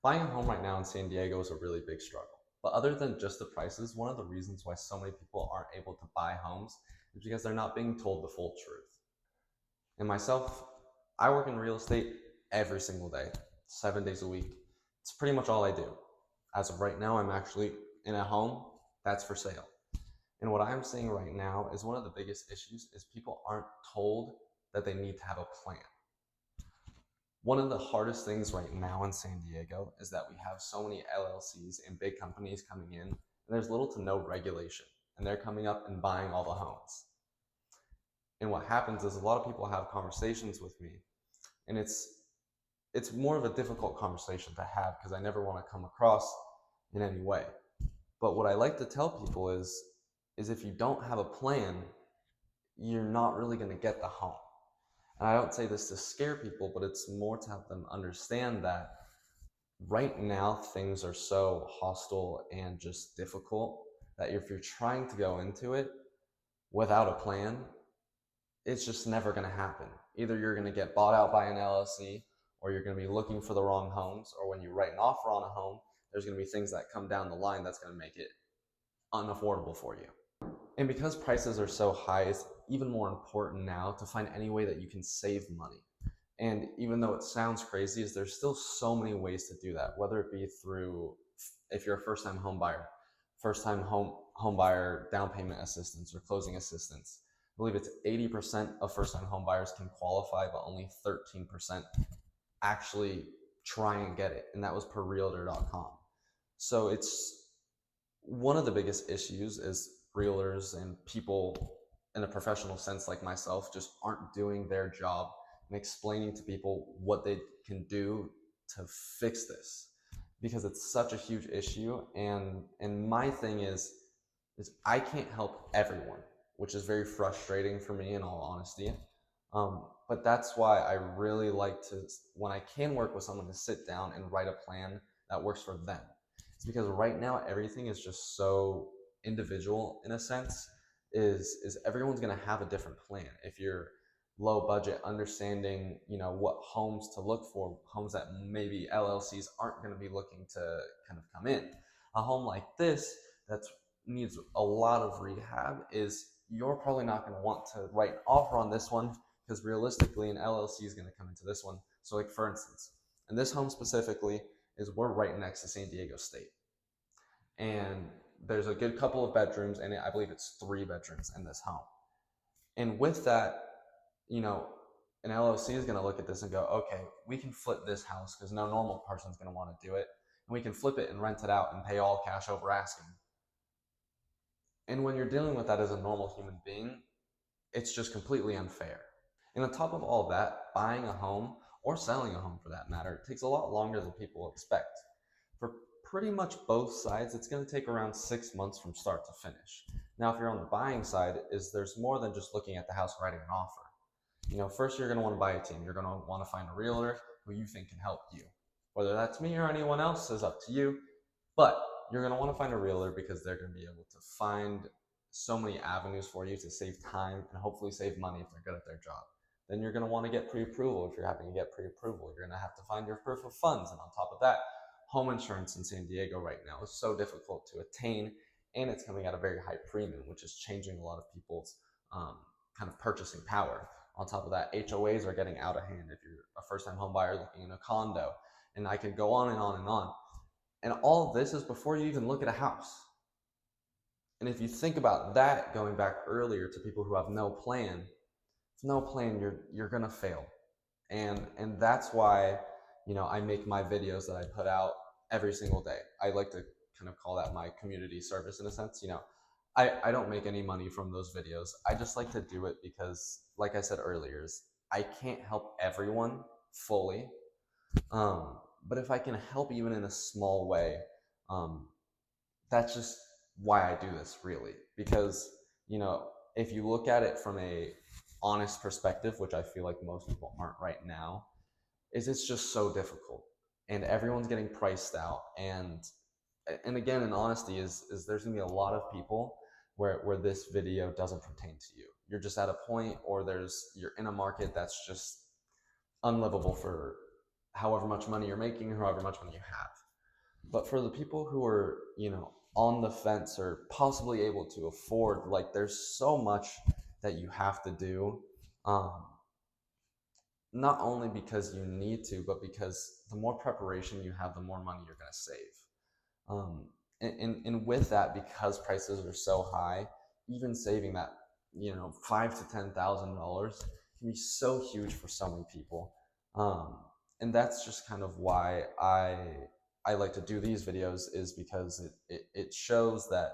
Buying a home right now in San Diego is a really big struggle. But other than just the prices, one of the reasons why so many people aren't able to buy homes is because they're not being told the full truth. And myself, I work in real estate every single day, 7 days a week. It's pretty much all I do. As of right now, I'm actually in a home that's for sale. And what I'm seeing right now is one of the biggest issues is people aren't told that they need to have a plan. One of the hardest things right now in San Diego is that we have so many LLCs and big companies coming in, and there's little to no regulation, and they're coming up and buying all the homes. And what happens is a lot of people have conversations with me, and it's more of a difficult conversation to have because I never want to come across in any way. But what I like to tell people is if you don't have a plan, you're not really going to get the home. And I don't say this to scare people, but it's more to help them understand that right now things are so hostile and just difficult that if you're trying to go into it without a plan, it's just never going to happen. Either you're going to get bought out by an LLC, or you're going to be looking for the wrong homes, or when you write an offer on a home, there's going to be things that come down the line that's going to make it unaffordable for you. And because prices are so high, it's even more important now to find any way that you can save money. And even though it sounds crazy, there's still so many ways to do that, whether it be through, if you're a first-time home buyer, first-time home buyer down payment assistance or closing assistance. I believe it's 80% of first-time home buyers can qualify, but only 13% actually try and get it. And that was per realtor.com. So it's one of the biggest issues is realtors and people in a professional sense like myself just aren't doing their job and explaining to people what they can do to fix this, because it's such a huge issue. And my thing is I can't help everyone, which is very frustrating for me in all honesty. But that's why I really like to, when I can work with someone, to sit down and write a plan that works for them. It's because right now everything is just so individual in a sense. Is everyone's going to have a different plan. If you're low budget, understanding what homes to look for, homes that maybe LLCs aren't going to be looking to kind of come in. A home like this that needs a lot of rehab, is you're probably not going to want to write an offer on this one, because realistically an LLC is going to come into this one. So like for instance, and this home specifically is we're right next to San Diego State, and there's a good couple of bedrooms, and I believe it's 3 bedrooms in this home. And with that, an LLC is going to look at this and go, okay, we can flip this house because no normal person's going to want to do it, and we can flip it and rent it out and pay all cash over asking. And when you're dealing with that as a normal human being, it's just completely unfair. And on top of all that, buying a home, or selling a home for that matter, takes a lot longer than people expect. For pretty much both sides, it's going to take around 6 months from start to finish. Now, if you're on the buying side, there's more than just looking at the house, writing an offer. First you're going to want to buy a team. You're going to want to find a realtor who you think can help you. Whether that's me or anyone else is up to you, but you're going to want to find a realtor because they're going to be able to find so many avenues for you to save time and hopefully save money if they're good at their job. Then you're going to want to get pre-approval. If you're having to get pre-approval, you're going to have to find your proof of funds. And on top of that, home insurance in San Diego right now is so difficult to attain, and it's coming at a very high premium, which is changing a lot of people's kind of purchasing power. On top of that, HOAs are getting out of hand if you're a first-time home buyer looking in a condo, and I could go on and on and on. And all of this is before you even look at a house. And if you think about that, going back earlier to people who have no plan, you're gonna fail. And that's why I make my videos that I put out every single day. I like to kind of call that my community service in a sense. I don't make any money from those videos. I just like to do it because, like I said earlier, I can't help everyone fully. But if I can help even in a small way, that's just why I do this, really. Because, if you look at it from a honest perspective, which I feel like most people aren't right now, it's just so difficult, and everyone's getting priced out. And again, in honesty, is there's gonna be a lot of people where this video doesn't pertain to you. You're just at a point, or you're in a market that's just unlivable for however much money you're making, or however much money you have. But for the people who are, on the fence or possibly able to afford, like, there's so much that you have to do. Not only because you need to, but because the more preparation you have, the more money you're going to save. And with that, because prices are so high, even saving that, $5,000 to $10,000 can be so huge for so many people. And that's just kind of why I like to do these videos, is because it shows that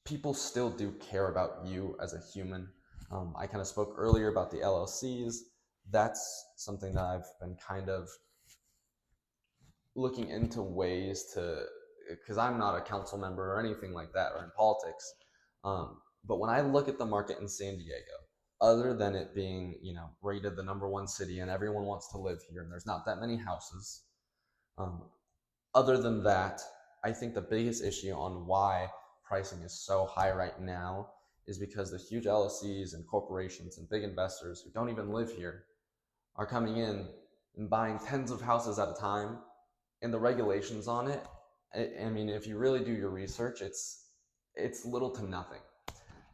people still do care about you as a human. I kind of spoke earlier about the LLCs. That's something that I've been kind of looking into ways to, because I'm not a council member or anything like that, or in politics. But when I look at the market in San Diego, other than it being, rated the #1 city and everyone wants to live here and there's not that many houses, other than that, I think the biggest issue on why pricing is so high right now is because the huge LLCs and corporations and big investors who don't even live here are coming in and buying tens of houses at a time, and the regulations on it, I mean, if you really do your research, it's little to nothing.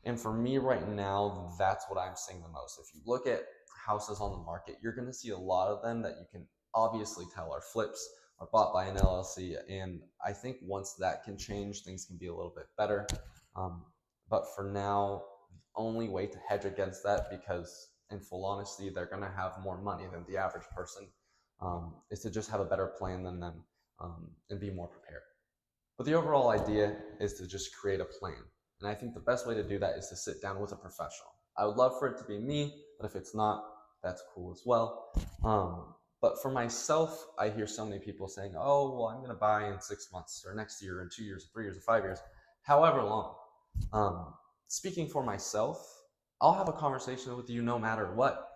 And for me right now, that's what I'm seeing the most. If you look at houses on the market, you're going to see a lot of them that you can obviously tell are flips, are bought by an LLC. And I think once that can change, things can be a little bit better. But for now, the only way to hedge against that, because in full honesty, they're going to have more money than the average person, is to just have a better plan than them, and be more prepared. But the overall idea is to just create a plan. And I think the best way to do that is to sit down with a professional. I would love for it to be me, but if it's not, that's cool as well. But for myself, I hear so many people saying, oh, well, I'm going to buy in 6 months or next year or 2 years or 3 years or 5 years, however long. Speaking for myself, I'll have a conversation with you no matter what,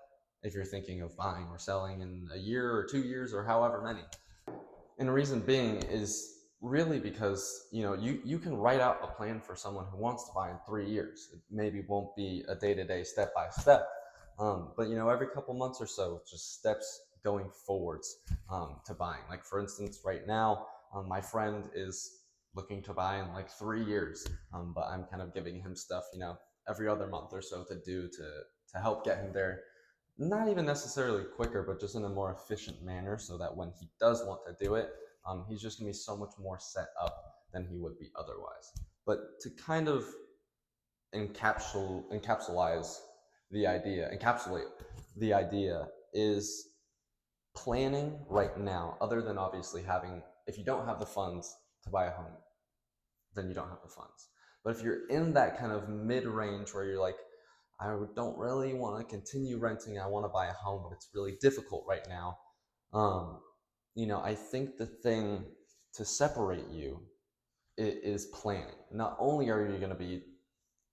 if you're thinking of buying or selling in a year or 2 years or however many. And the reason being is really because, you can write out a plan for someone who wants to buy in 3 years. It maybe won't be a day-to-day, step-by-step, but every couple months or so, just steps going forwards to buying. Like, for instance, right now, my friend is looking to buy in like 3 years, but I'm kind of giving him stuff, every other month or so to do to help get him there. Not even necessarily quicker, but just in a more efficient manner, so that when he does want to do it, he's just going to be so much more set up than he would be otherwise. But to kind of encapsulate the idea is planning right now, other than obviously having, if you don't have the funds to buy a home, then you don't have the funds. But if you're in that kind of mid-range where you're like, I don't really want to continue renting, I want to buy a home, but it's really difficult right now, I think the thing to separate you is planning. Not only are you going to be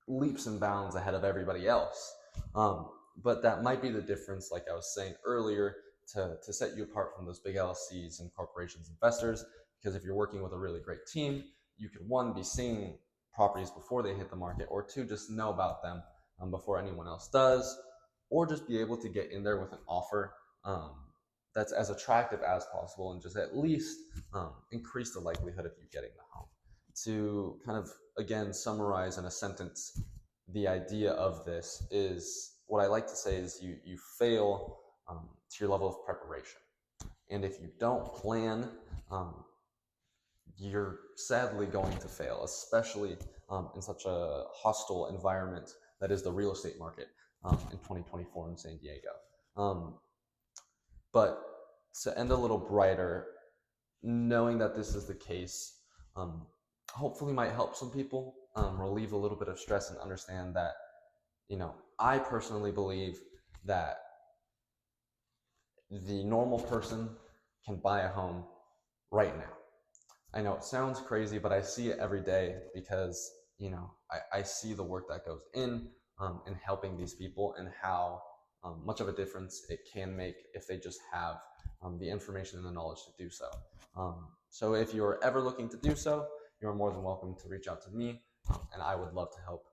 leaps and bounds ahead of everybody else, but that might be the difference, like I was saying earlier, to set you apart from those big LLCs and corporations, investors. Because if you're working with a really great team, you could, one, be seeing properties before they hit the market, or two, just know about them before anyone else does, or just be able to get in there with an offer that's as attractive as possible, and just at least increase the likelihood of you getting the home. To kind of, again, summarize in a sentence, the idea of this is, what I like to say is, you fail to your level of preparation. And if you don't plan, you're sadly going to fail, especially in such a hostile environment that is the real estate market in 2024 in San Diego. But to end a little brighter, knowing that this is the case, hopefully might help some people, relieve a little bit of stress, and understand that, I personally believe that the normal person can buy a home right now. I know it sounds crazy, but I see it every day, because, I see the work that goes in helping these people, and how much of a difference it can make if they just have the information and the knowledge to do so. So if you're ever looking to do so, you're more than welcome to reach out to me, and I would love to help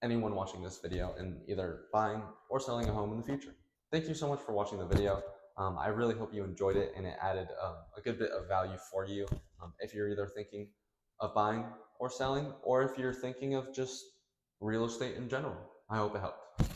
anyone watching this video in either buying or selling a home in the future. Thank you so much for watching the video. I really hope you enjoyed it and it added a good bit of value for you if you're either thinking of buying or selling, or if you're thinking of just real estate in general. I hope it helped.